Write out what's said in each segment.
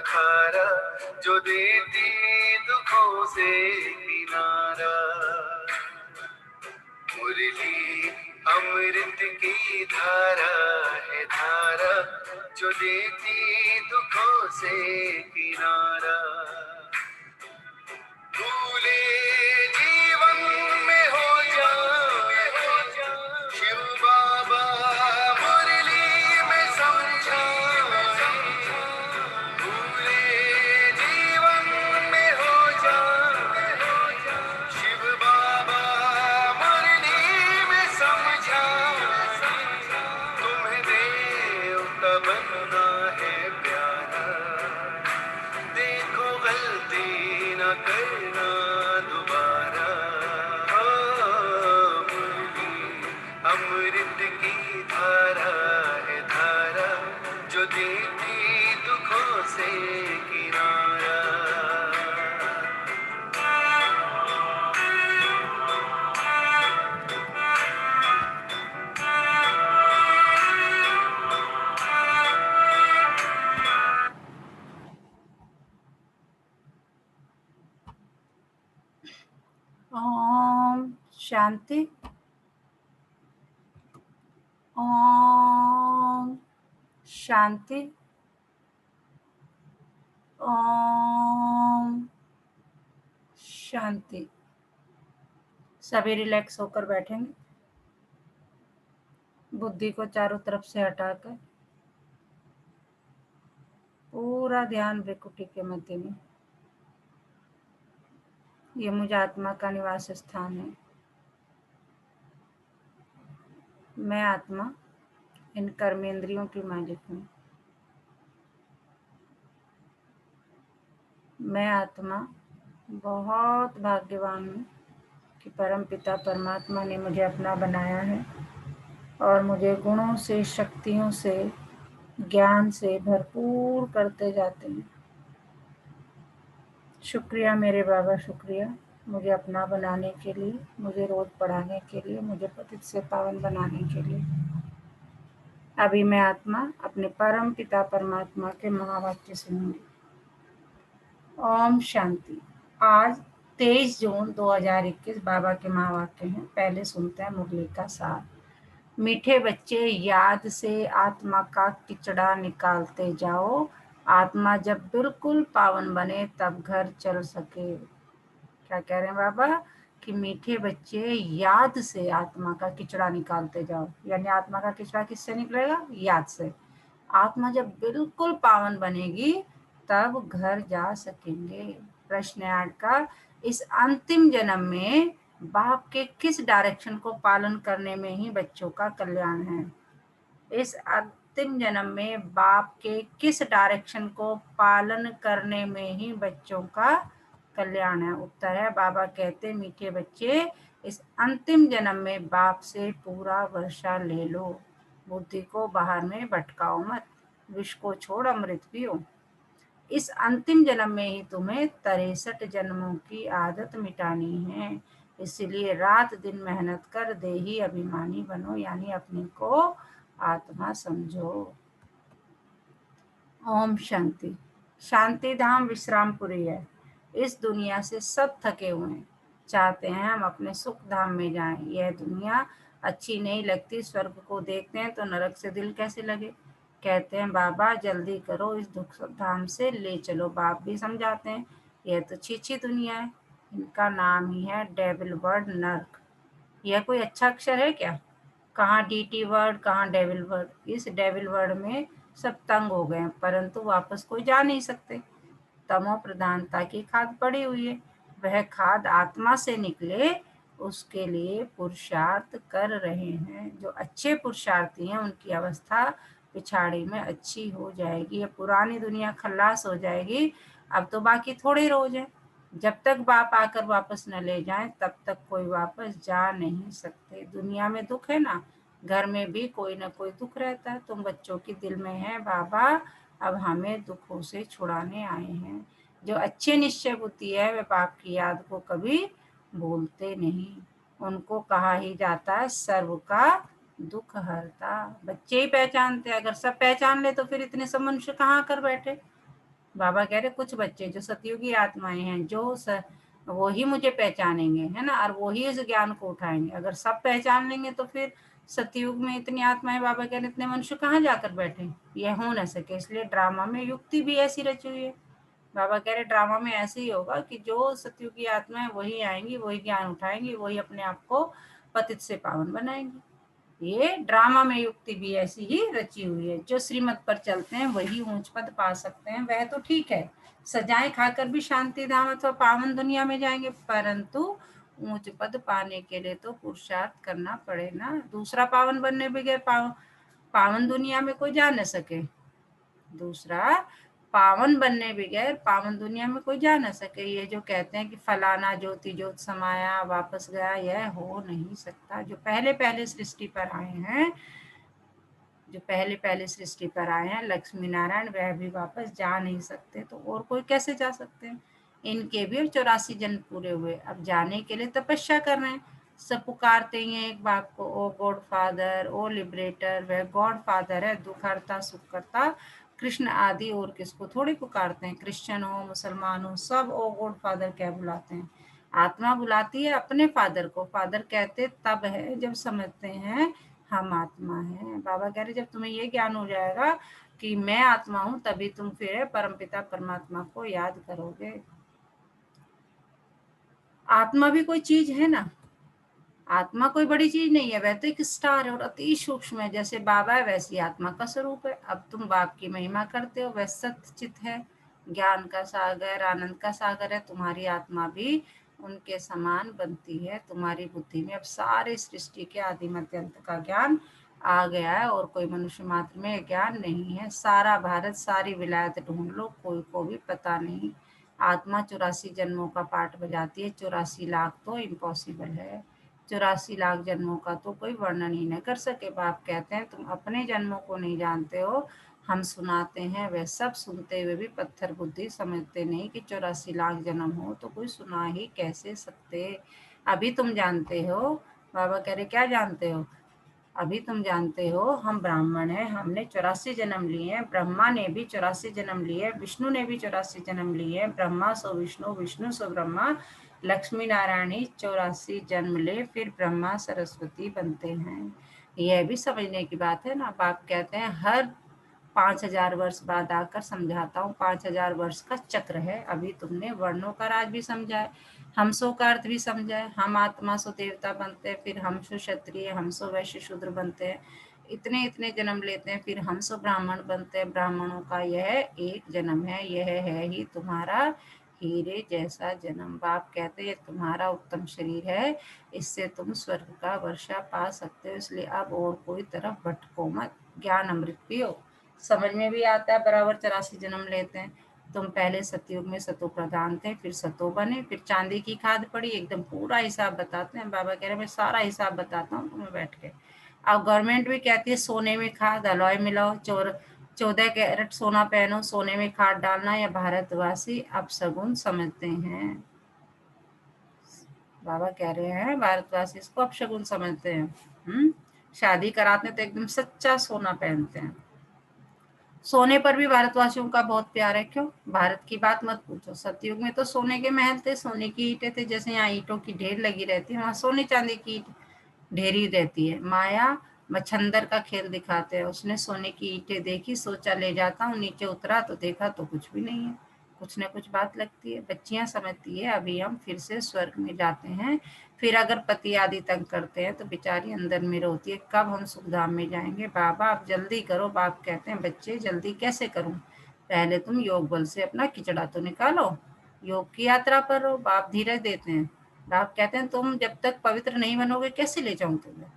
खारा जो देती दुखों से किनारा। मुरली अमृत की धारा है धारा जो देती दुखों से किनारा। भूले जीवन में हो जाए शिव बाबा मुरली में समझाए। भूले जीवन में हो जाए शिव बाबा मुरली में समझाए। तुम्हें देवता बनना है प्यारा, देखो गलती न करना दोबारा। मुरली अमृत की धारा है धारा जो देती दुखों से किनारा। ओम शांति। ओम शांति। ओम शांति। सभी रिलैक्स होकर बैठेंगे, बुद्धि को चारों तरफ से हटाकर पूरा ध्यान भ्रिकुटी के मध्य में। ये मुझ आत्मा का निवास स्थान है। मैं आत्मा इन कर्मेंद्रियों की मालिक हूँ। मैं आत्मा बहुत भाग्यवान हूँ कि परमपिता परमात्मा ने मुझे अपना बनाया है और मुझे गुणों से, शक्तियों से, ज्ञान से भरपूर करते जाते हैं। शुक्रिया मेरे बाबा, शुक्रिया मुझे अपना बनाने के लिए, मुझे रोज पढ़ाने के लिए, मुझे पतित से पावन बनाने के लिए। अभी मैं आत्मा अपने परम पिता परमात्मा के महावाक्य सुनूंगी। ओम शांति। आज 23 जून 2021 बाबा के महावाक्य हैं। पहले सुनते हैं मुरली का सार। मीठे बच्चे, याद से आत्मा का किचड़ा निकालते जाओ। आत्मा जब बिल्कुल पावन बने तब घर चल सके। क्या कह रहे हैं बाबा कि मीठे बच्चे, याद से आत्मा का किचड़ा निकालते जाओ। यानी आत्मा का किचड़ा किससे निकलेगा? याद से। आत्मा जब बिल्कुल पावन बनेगी तब घर जा सकेंगे। प्रश्न 8 का, इस अंतिम जन्म में बाप के किस डायरेक्शन को पालन करने में ही बच्चों का कल्याण है? इस अंतिम जन्म में बाप के किस डायरेक्शन को पालन करने में ही बच्चों का कल्याण है? उत्तर है, बाबा कहते मीठे बच्चे, इस अंतिम जन्म में बाप से पूरा वर्षा ले लो। बुद्धि को बाहर में भटकाओ मत, विष को छोड़ अमृत पियो। इस अंतिम जन्म में ही तुम्हें 63 जन्मों की आदत मिटानी है। इसलिए रात दिन मेहनत कर देही अभिमानी बनो, यानी अपने को आत्मा समझो। ओम शांति। शांति धाम विश्रामपुरी है। इस दुनिया से सब थके हुए हैं, चाहते हैं हम अपने सुख धाम में जाएं। यह दुनिया अच्छी नहीं लगती। स्वर्ग को देखते हैं तो नरक से दिल कैसे लगे। कहते हैं बाबा जल्दी करो, इस दुख धाम से ले चलो। बाप भी समझाते हैं यह तो छीछी दुनिया है, इनका नाम ही है डेविल वर्ड, नर्क। यह कोई अच्छा अक्षर है क्या? कहाँ डीटी वर्ड, कहाँ डेविल वर्ड। इस डेविल वर्ड में सब तंग हो गए, परंतु वापस कोई जा नहीं सकते। तमो प्रधानता की खाद पड़ी हुई है, वह खाद आत्मा से निकले उसके लिए पुरुषार्थ कर रहे हैं। जो अच्छे पुरुषार्थी हैं उनकी अवस्था पिछाड़ी में अच्छी हो जाएगी। ये पुरानी दुनिया खल्लास हो जाएगी। अब तो बाकी थोड़े रोज हैं। जब तक बाप आकर वापस न ले जाएं तब तक कोई वापस जा नहीं सकते। दुनिया में दुख है ना, घर में भी कोई ना कोई दुख रहता है। तुम बच्चों के दिल में है बाबा, अब हमें दुखों से छुड़ाने आए हैं। जो अच्छे निश्चय बुद्धि है वे बाप की याद को कभी भूलते नहीं। उनको कहा ही जाता है सर्व का दुख हरता। बच्चे ही पहचानते, अगर सब पहचान ले तो फिर इतने सब मनुष्य कहाँ कर बैठे। बाबा कह रहे कुछ बच्चे जो सतयुगी आत्माएं हैं वो ही मुझे पहचानेंगे, है ना, और वो ही इस ज्ञान को उठाएंगे। अगर सब पहचान लेंगे तो फिर सतयुग में इतनी आत्माएं, बाबा कह रहे इतने मनुष्य कहाँ जाकर बैठे, ये हो न सके। इसलिए ड्रामा में युक्ति भी ऐसी रची हुई है। बाबा कह रहे ड्रामा में ऐसे ही होगा कि जो सतयुगी आत्माएं वही आएंगी, वही ज्ञान उठाएंगी, वही अपने आप को पतित से पावन बनाएंगी। ये ड्रामा में युक्ति भी ऐसी ही रची हुई है। जो श्रीमत पर चलते हैं वही ऊंच पद पा सकते हैं, वह तो ठीक है, सजाएं खाकर भी शांति धाम अथवा पावन दुनिया में जाएंगे, परंतु ऊंच पद पाने के लिए तो पुरुषार्थ करना पड़े ना। दूसरा पावन बनने बगैर पावन दुनिया में कोई जा न सके। दूसरा पावन बनने बगैर पावन दुनिया में कोई जा न सके। ये जो कहते हैं कि फलाना ज्योति ज्योत समाया वापस गया, यह हो नहीं सकता। जो पहले पहले सृष्टि पर आए हैं, जो पहले पहले सृष्टि पर आए हैं लक्ष्मी नारायण, वह भी वापस जा नहीं सकते, तो और कोई कैसे जा सकते हैं। इनके भी 84 जन्म पूरे हुए, अब जाने के लिए तपस्या कर रहे हैं। सब पुकारते हैं एक बाप को, ओ गॉड फादर, ओ लिबरेटर। वह गॉड फादर है, दुख हरता सुख करता कृष्ण आदि, और किसको थोड़ी पुकारते हैं। क्रिश्चियन हो मुसलमान हो सब ओ गॉड फादर क्या बुलाते हैं। आत्मा बुलाती है अपने फादर को। फादर कहते तब है जब समझते हैं हम आत्मा है। बाबा कह रहे जब तुम्हें ये ज्ञान हो जाएगा कि मैं आत्मा हूँ, तभी तुम फिर परमपिता परमात्मा को याद करोगे। आत्मा भी कोई चीज है ना, आत्मा कोई बड़ी चीज नहीं है, वह तो एक स्टार है और अति सूक्ष्म है। जैसे बाबा है वैसी आत्मा का स्वरूप है। अब तुम बाप की महिमा करते हो, वह सत्यचित है, ज्ञान का सागर, आनंद का सागर है। तुम्हारी आत्मा भी उनके समान बनती है। तुम्हारी बुद्धि में अब सारे सृष्टि के आदि मध्य अंत का ज्ञान आ गया है, और कोई मनुष्य मात्र में ज्ञान नहीं है। सारा भारत सारी विलायत ढूंढ लो, कोई को भी पता नहीं। आत्मा 84 जन्मों का पाठ बजाती है, 84 लाख तो इम्पॉसिबल है। 84 लाख जन्मों का तो कोई वर्णन ही न कर सके। बाप कहते हैं तुम अपने जन्मों को नहीं जानते हो, हम सुनाते हैं। वह सब सुनते हुए भी पत्थर बुद्धि समझते नहीं कि 84 लाख जन्म हो तो कोई सुना ही कैसे सकते। अभी तुम जानते हो, बाबा कह रहे क्या जानते हो, अभी तुम जानते हो हम ब्राह्मण हैं, हमने 84 जन्म लिए हैं। ब्रह्मा ने भी 84 जन्म लिए, विष्णु ने भी 84 जन्म लिए। ब्रह्मा सो विष्णु, विष्णु सो ब्रह्मा, लक्ष्मी नारायण ही 84 जन्म ले फिर ब्रह्मा सरस्वती बनते हैं। यह भी समझने की बात है ना। बाप कहते हैं हर 5000 वर्ष बाद आकर समझाता हूँ। 5000 वर्ष का चक्र है। अभी तुमने वर्णों का राज भी समझा है, हमसो का अर्थ भी समझा है। हम आत्मा सो देवता बनते हैं, फिर हम सो क्षत्रिय, हम सो वैश्य शूद्र बनते हैं, इतने इतने जन्म लेते हैं, फिर हम सो ब्राह्मण बनते हैं। ब्राह्मणों का यह एक जन्म है, यह है ही तुम्हारा हीरे जैसा जन्म। बाप कहते हैं तुम्हारा उत्तम शरीर है, इससे तुम स्वर्ग का वर्षा पा सकते हो, इसलिए अब और कोई तरफ भटको मत, ज्ञान अमृत पियो। समझ में भी आता है, बराबर 84 जन्म लेते हैं। तुम पहले सतयुग में सतो प्रधान थे, फिर सतो बने, फिर चांदी की खाद पड़ी। एकदम पूरा हिसाब बताते हैं। बाबा कह रहे मैं सारा हिसाब बताता हूँ तुम्हें बैठ के। अब गवर्नमेंट भी कहती है सोने में खाद अलॉय मिलाओ, 14 कैरेट सोना पहनो, सोने में खाद डालना, या भारतवासी अब सगुन समझते हैं। बाबा कह रहे हैं भारतवासी इसको अब शगुन समझते हैं। शादी कराते हैं तो एकदम सच्चा सोना पहनते हैं। सोने पर भी भारतवासियों का बहुत प्यार है। क्यों? भारत की बात मत पूछो, सतयुग में तो सोने के महल थे, सोने की ईंटें थे। जैसे यहाँ ईंटों की ढेर लगी रहती है, वहाँ सोने चांदी की ढेरी रहती है। माया मच्छंदर का खेल दिखाते हैं। उसने सोने की ईंटें देखी, सोचा ले जाता हूँ, नीचे उतरा तो देखा तो कुछ भी नहीं है। कुछ न कुछ बात लगती है। बच्चियां समझती है अभी हम फिर से स्वर्ग में जाते हैं। फिर अगर पति आदि तंग करते हैं तो बेचारी अंदर में रोती है, कब हम सुखधाम में जाएंगे। बाबा आप जल्दी करो। बाप कहते हैं बच्चे जल्दी कैसे करूं, पहले तुम योग बल से अपना किचड़ा तो निकालो, योग की यात्रा पर रहो। बाप धीरज देते हैं। बाप कहते हैं तुम जब तक पवित्र नहीं बनोगे कैसे ले जाऊं तुम्हें।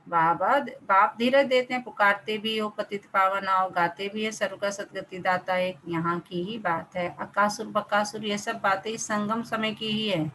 बाबा बाप धीरज देते हैं। पुकारते भी हो पतित पावन आओ, गाते भी है सर्व का सदगति दाता, एक यहाँ की ही बात है। अकासुर बकासुर ये सब बातें इस संगम समय की ही है।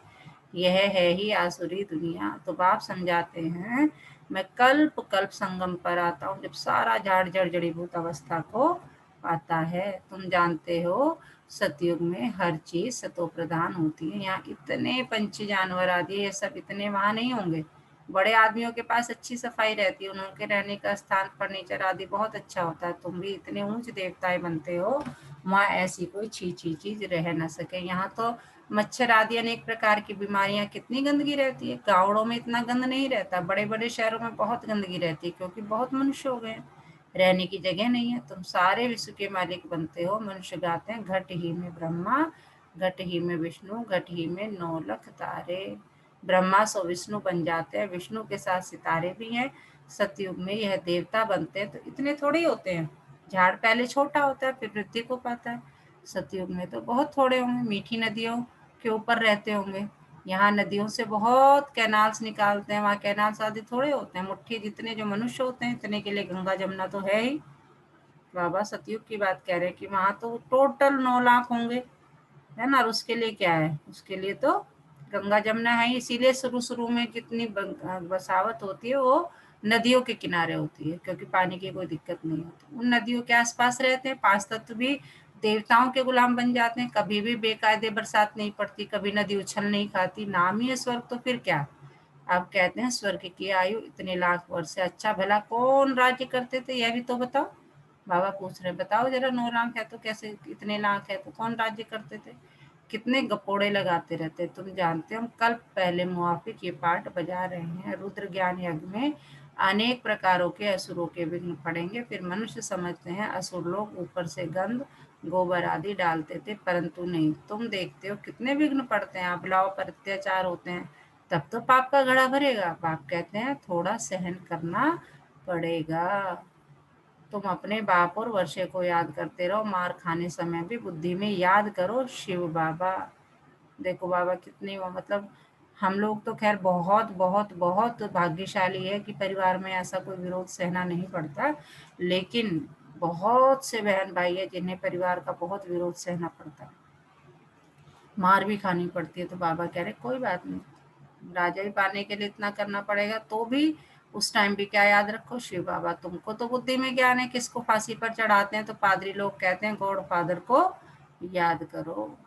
यह है ही आसुरी दुनिया। तो बाप समझाते हैं मैं कल्प कल्प संगम पर आता हूँ, जब सारा झाड़ जड़ जड़ीभूत अवस्था को आता है। तुम जानते हो सतयुग में हर चीज सतो प्रधान होती है। यहाँ इतने पंछी जानवर आदि ये सब इतने वहां नहीं होंगे बड़े आदमियों के पास अच्छी सफाई रहती है, उनके रहने का स्थान फर्नीचर आदि बहुत अच्छा होता है। तुम भी इतने ऊंच देवताएं बनते हो, वहाँ ऐसी कोई छी चीज रह ना सके। यहाँ तो मच्छर आदि अनेक प्रकार की बीमारियां, कितनी गंदगी रहती है। गाँवों में इतना गंद नहीं रहता, बड़े बड़े शहरों में बहुत गंदगी रहती है, क्योंकि बहुत मनुष्य हो गए हैं, रहने की जगह नहीं है। तुम सारे विश्व के मालिक बनते हो। मनुष्य गाते हैं, घट ही में ब्रह्मा, घट ही में विष्णु, घट ही में 9 लाख तारे। ब्रह्मा सो विष्णु बन जाते हैं, विष्णु के साथ सितारे भी हैं। सतयुग में यह देवता बनते हैं तो इतने थोड़े ही होते हैं। झाड़ पहले छोटा होता है, फिर वृद्धि को पाता है। सतयुग में तो बहुत थोड़े होंगे, मीठी नदियों के ऊपर रहते होंगे। यहाँ नदियों से बहुत कैनाल्स निकालते हैं, वहाँ कैनाल्स आदि थोड़े होते हैं। मुट्ठी जितने जो मनुष्य होते हैं, इतने के लिए गंगा जमुना तो है ही। बाबा सतयुग की बात कह रहे हैं कि वहाँ तो टोटल 9 लाख होंगे, है ना। और उसके लिए क्या है, उसके लिए तो गंगा जमुना है। इसीलिए शुरू शुरू में जितनी बसावत होती है वो नदियों के किनारे होती है, क्योंकि पानी की कोई दिक्कत नहीं होती। उन नदियों के आसपास रहते हैं। 5 तत्व भी देवताओं के गुलाम बन जाते हैं। कभी भी बेकायदे बरसात नहीं पड़ती, कभी नदी उछल नहीं खाती। नाम ही है स्वर्ग, तो फिर क्या। आप कहते हैं स्वर्ग की आयु इतने लाख वर्ष से। अच्छा भला कौन राज्य करते थे, यह भी तो बताओ। बाबा पूछ रहे, बताओ जरा, 9 लाख है तो कैसे, इतने लाख है तो कौन राज्य करते थे। कितने गपोड़े लगाते रहते। तुम जानते हो, हम कल पहले मुआफिक ये पाठ बजा रहे हैं। रुद्र ज्ञान यज्ञ में अनेक प्रकारों के असुरों के विघ्न पड़ेंगे। फिर मनुष्य समझते हैं असुर लोग ऊपर से गंध गोबर आदि डालते थे, परंतु नहीं। तुम देखते हो कितने विघ्न पड़ते हैं, अबलाओं पर अत्याचार होते हैं, तब तो पाप का घड़ा भरेगा। बाप कहते हैं थोड़ा सहन करना पड़ेगा। तुम अपने बाप और वर्षे को याद करते रहो, मार खाने समय भी बुद्धि में याद करो शिव बाबा। देखो बाबा कितनी मतलब, हम लोग तो खैर बहुत बहुत बहुत भाग्यशाली है कि परिवार में ऐसा कोई विरोध सहना नहीं पड़ता। लेकिन बहुत से बहन भाई है जिन्हें परिवार का बहुत विरोध सहना पड़ता है, मार भी खानी पड़ती है। तो बाबा कह रहे कोई बात नहीं, राजा ही पाने के लिए इतना करना पड़ेगा तो भी उस टाइम भी क्या याद रखो, शिव बाबा। तुमको तो बुद्धि में ज्ञान है, किसको फांसी पर चढ़ाते हैं तो पादरी लोग कहते हैं गॉड फादर को याद करो।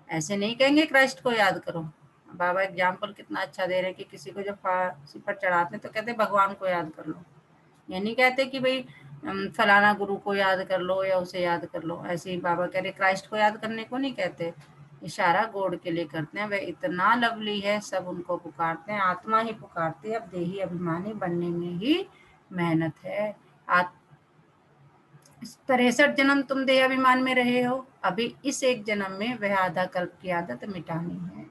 ऐसे नहीं कहेंगे क्राइस्ट को याद करो। बाबा एग्जाम्पल कितना अच्छा दे रहे हैं कि किसी को जब फांसी पर चढ़ाते हैं तो कहते हैं भगवान को याद कर लो। ये नहीं कहते कि भाई फलाना गुरु को याद कर लो या उसे याद कर लो। ऐसे ही बाबा कह रहे क्राइस्ट को याद करने को नहीं कहते, इशारा गॉड के लिए करते हैं। वह इतना लवली है, सब उनको पुकारते हैं, आत्मा ही पुकारती है। अब देही अभिमानी बनने में ही मेहनत है। 63 जन्म तुम देह अभिमान में रहे हो, अभी इस एक जन्म में वह आधा कल्प की आदत मिटानी है।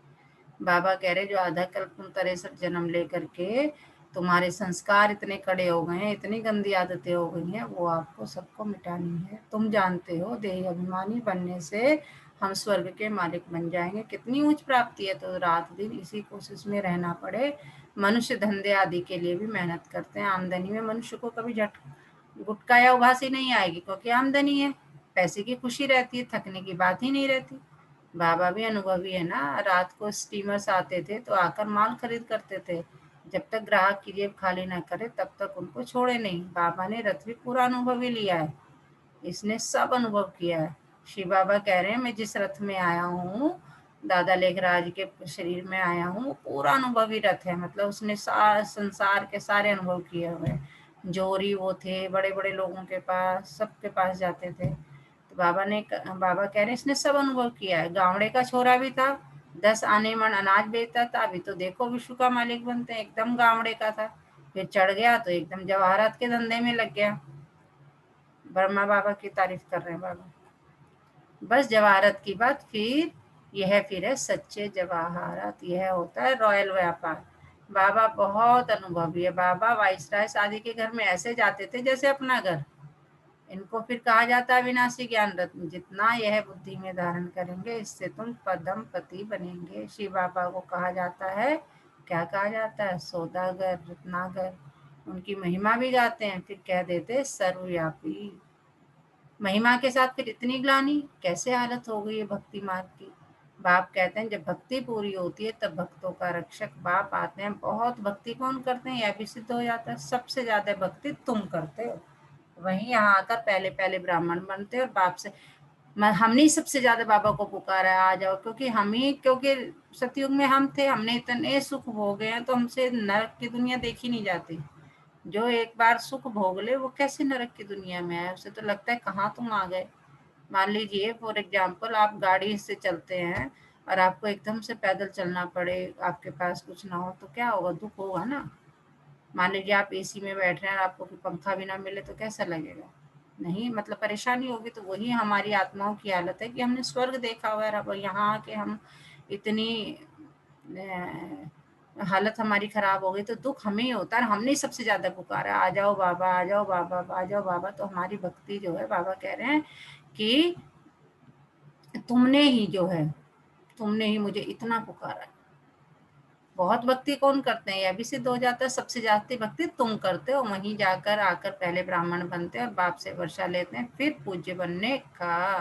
बाबा कह रहे जो आधा कल्प तुम 63 जन्म लेकर के तुम्हारे संस्कार इतने कड़े हो गए हैं, इतनी गंदी आदतें हो गई हैं, वो आपको सबको मिटानी है। तुम जानते हो देह अभिमानी बनने से हम स्वर्ग के मालिक बन जाएंगे। कितनी ऊंच प्राप्ति है। तो रात दिन इसी कोशिश में रहना पड़े। मनुष्य धंधे आदि के लिए भी मेहनत करते हैं। आमदनी में मनुष्य को कभी झट गुटका या उबासी नहीं आएगी, क्योंकि आमदनी है, पैसे की खुशी रहती है, थकने की बात ही नहीं रहती। बाबा भी अनुभवी है ना। रात को स्टीमर्स आते थे तो आकर माल खरीद करते थे। जब तक ग्राहक की जेब खाली ना करे तब तक उनको छोड़े नहीं। बाबा ने रथ भी पूरा अनुभवी लिया है, इसने सब अनुभव किया है। शिव बाबा कह रहे हैं मैं जिस रथ में आया हूँ, दादा लेखराज के शरीर में आया हूँ, पूरा अनुभवी रथ है। मतलब उसने संसार के सारे अनुभव किए हुए हैं। जोरी वो थे, बड़े बड़े लोगों के पास, सबके पास जाते थे। तो बाबा कह रहे हैं इसने सब अनुभव किया है। गावड़े का छोरा भी था, 10 आने मन अनाज बेचता था, अभी तो देखो विश्व का मालिक बनते हैं। एकदम गावड़े का था, फिर चढ़ गया तो एकदम जवाहरात के धंधे में लग गया। ब्रह्मा बाबा की तारीफ कर रहे हैं बाबा। बस जवाहरत की बात, फिर है सच्चे जवाहरत, यह होता है रॉयल व्यापार। बाबा बहुत अनुभवी है। बाबा वाइसराय शादी के घर में ऐसे जाते थे जैसे अपना घर। इनको फिर कहा जाता है विनाशी ज्ञान रत्न। जितना यह बुद्धि में धारण करेंगे इससे तुम पदम पति बनेंगे। शिव बाबा को कहा जाता है, क्या कहा जाता है, सौदागर, रत्नागर। उनकी महिमा भी गाते हैं, फिर कह देते सर्वव्यापी। महिमा के साथ फिर इतनी ग्लानि, कैसे हालत हो गई है भक्ति मार्ग की। बाप कहते हैं जब भक्ति पूरी होती है तब भक्तों का रक्षक बाप आते हैं। बहुत भक्ति कौन करते हैं यह भी सिद्ध हो जाता है। सबसे ज्यादा भक्ति तुम करते हो, वहीं यहाँ आकर पहले पहले ब्राह्मण बनते हो और बाप से हमने ही सबसे ज्यादा बाबा को पुकारा है, आ जाओ, क्योंकि सतयुग में हम थे, हमने इतने सुख भोगे हैं, तो हमसे नरक की दुनिया देखी नहीं जाती। जो एक बार सुख भोग ले वो कैसे नरक की दुनिया में आए, उसे तो लगता है कहाँ तुम आ गए। मान लीजिए फॉर एग्जाम्पल आप गाड़ी से चलते हैं और आपको एकदम से पैदल चलना पड़े, आपके पास कुछ ना हो, तो क्या होगा, दुख होगा ना। मान लीजिए आप एसी में बैठ रहे हैं और आपको कोई पंखा भी ना मिले तो कैसा लगेगा, नहीं मतलब परेशानी होगी। तो वही हमारी आत्माओं की हालत है कि हमने स्वर्ग देखा हुआ है, अब यहाँ आके हम इतनी हालत हमारी खराब हो गई, तो दुख हमें ही होता है। हमने ही सबसे ज्यादा पुकारा, आ जाओ बाबा, आ जाओ बाबा, आ जाओ बाबा। तो हमारी भक्ति जो है, बाबा कह रहे हैं कि तुमने ही जो है, तुमने ही मुझे इतना पुकारा। बहुत भक्ति कौन करते हैं, यह भी सिद्ध हो जाता है, सबसे ज्यादा भक्ति तुम करते हो। वहीं जाकर आकर पहले ब्राह्मण बनते हैं और बाप से वर्षा लेते हैं, फिर पूज्य बनने का।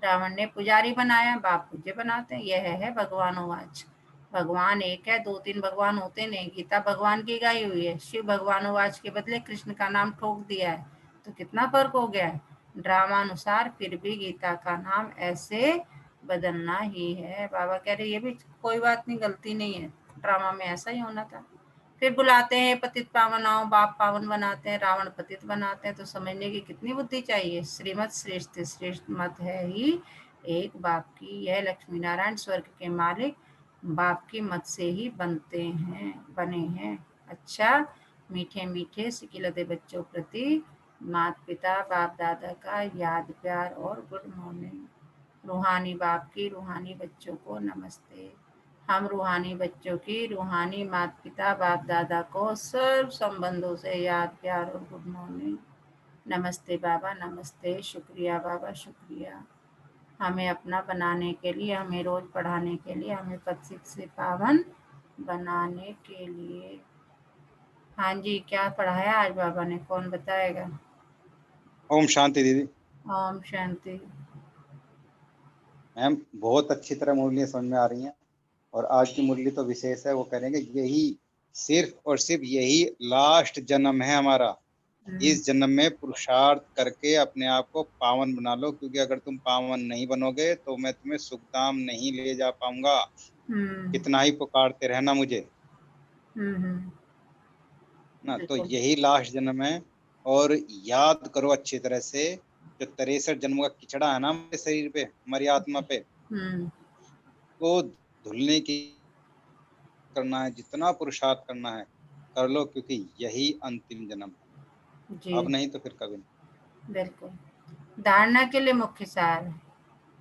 रावण ने पुजारी बनाया, बाप पूज्य बनाते हैं। यह है भगवानोवाच। भगवान एक है, दो तीन भगवान होते नहीं। गीता भगवान की गाई हुई है, शिव भगवानोवाच के बदले कृष्ण का नाम ठोक दिया है, तो कितना फर्क हो गया है। ड्रामानुसार फिर भी गीता का नाम ऐसे बदलना ही है। बाबा कह रहे ये भी कोई बात नहीं, गलती नहीं है, ड्रामा में ऐसा ही होना था। फिर बुलाते हैं पतित पावन आओ, बाप पावन बनाते हैं, रावण पतित बनाते हैं। तो समझने की कितनी बुद्धि चाहिए। श्रीमत श्रेष्ठ श्रेष्ठ मत है ही एक बाप की। यह लक्ष्मी नारायण स्वर्ग के मालिक बाप की मत से ही बने हैं। अच्छा, मीठे मीठे सिकिलते बच्चों प्रति माता पिता बाप दादा का याद प्यार और गुड मॉर्निंग। रूहानी बाप की रूहानी बच्चों को नमस्ते। हम रूहानी बच्चों की रूहानी माता पिता बाप दादा को सर्व संबंधों से याद प्यार और गुड मॉर्निंग। नमस्ते बाबा, नमस्ते, शुक्रिया बाबा, शुक्रिया। हमें अपना बनाने के लिए, हमें रोज पढ़ाने के लिए, हमें पतित से पावन बनाने के लिए। हाँ जी, क्या पढ़ाया आज बाबा ने, कौन बताएगा। ओम शांति दीदी। ओम शांति। मैम बहुत अच्छी तरह मुरलियाँ समझ में आ रही हैं, और आज की मुरली तो विशेष है। वो करेंगे यही सिर्फ और सिर्फ यही लास्ट जन्म है हमारा। इस जन्म में पुरुषार्थ करके अपने आप को पावन बना लो, क्योंकि अगर तुम पावन नहीं बनोगे तो मैं तुम्हें सुखधाम नहीं ले जा पाऊंगा। हम्म कितना ही पुकारते रहना मुझे हम्म। ना। तो बिल्कुल। यही लास्ट जन्म है। और याद करो अच्छी तरह से, जो 63 जन्मों का किचड़ा है ना हमारे शरीर पे, हमारी आत्मा पे, हम्म। वो धुलने की करना है। जितना पुरुषार्थ करना है कर लो, क्योंकि यही अंतिम जन्म जी है। अब नहीं तो फिर कभी नहीं। बिल्कुल। धारणा के लिए मुख्य सार है।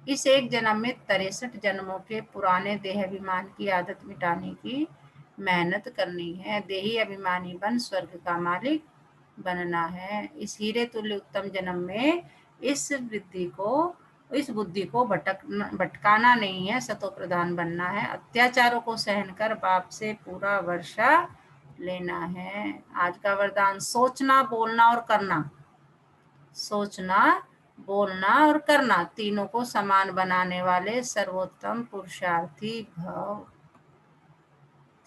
इस एक जन्म में 63 जन्मों के पुराने देह अभिमान की आदत मिटाने की मेहनत करनी है। देही अभिमानी बन स्वर्ग का मालिक बनना है। इस हीरे तुल्य उत्तम जन्म में इस बुद्धि को भटकाना नहीं है, सतो प्रधान बनना है। अत्याचारों को सहन कर बाप से पूरा वर्षा लेना है। आज का वरदान, सोचना बोलना और करना। सोचना बोलना और करना तीनों को समान बनाने वाले सर्वोत्तम पुरुषार्थी भव।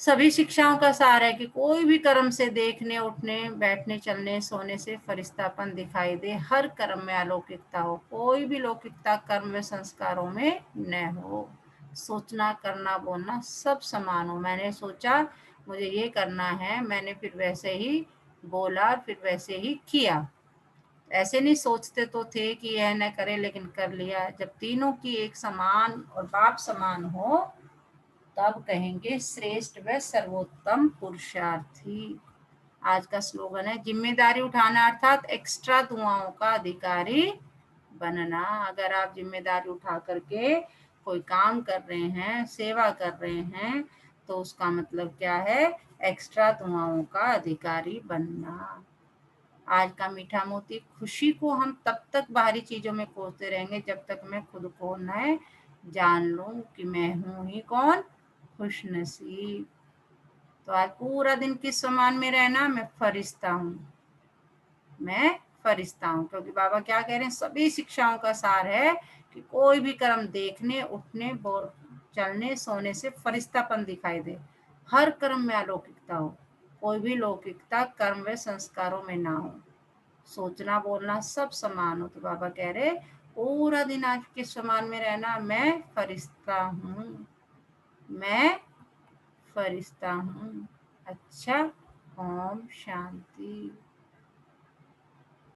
सभी शिक्षाओं का सार है कि कोई भी कर्म से देखने उठने बैठने चलने सोने से फरिश्तापन दिखाई दे, हर कर्म में अलौकिकता हो, कोई भी लौकिकता कर्म व संस्कारों में न हो। सोचना करना बोलना सब समान हो। मैंने सोचा मुझे ये करना है, मैंने फिर वैसे ही बोला, फिर वैसे ही किया। ऐसे नहीं सोचते तो थे कि यह न करे, लेकिन कर लिया। जब तीनों की एक समान और बाप समान हो, तब कहेंगे श्रेष्ठ व सर्वोत्तम पुरुषार्थी। आज का स्लोगन है, जिम्मेदारी उठाना अर्थात एक्स्ट्रा दुआओं का अधिकारी बनना। अगर आप जिम्मेदारी उठा करके कोई काम कर रहे हैं, सेवा कर रहे हैं, तो उसका मतलब क्या है, एक्स्ट्रा दुआओं का अधिकारी बनना। आज का मीठा मोती, खुशी को हम तब तक बाहरी चीजों में खोजते रहेंगे जब तक मैं खुद को न जान लूं कि मैं हूं ही कौन, खुश नसीब। तो आज पूरा दिन किस समान में रहना, मैं फरिश्ता हूँ, मैं फरिश्ता हूँ। क्योंकि बाबा क्या कह रहे हैं, सभी शिक्षाओं का सार है कि कोई भी कर्म देखने उठने चलने सोने से फरिश्तापन दिखाई दे, हर कर्म में अलौकिकता हो, कोई भी लौकिकता कर्म व संस्कारों में ना हो, सोचना बोलना सब समान हो। तो बाबा कह रहे पूरा दिन आपके समान में रहना, मैं फरिश्ता हूँ, मैं फरिश्ता हूँ। अच्छा, ओम शांति।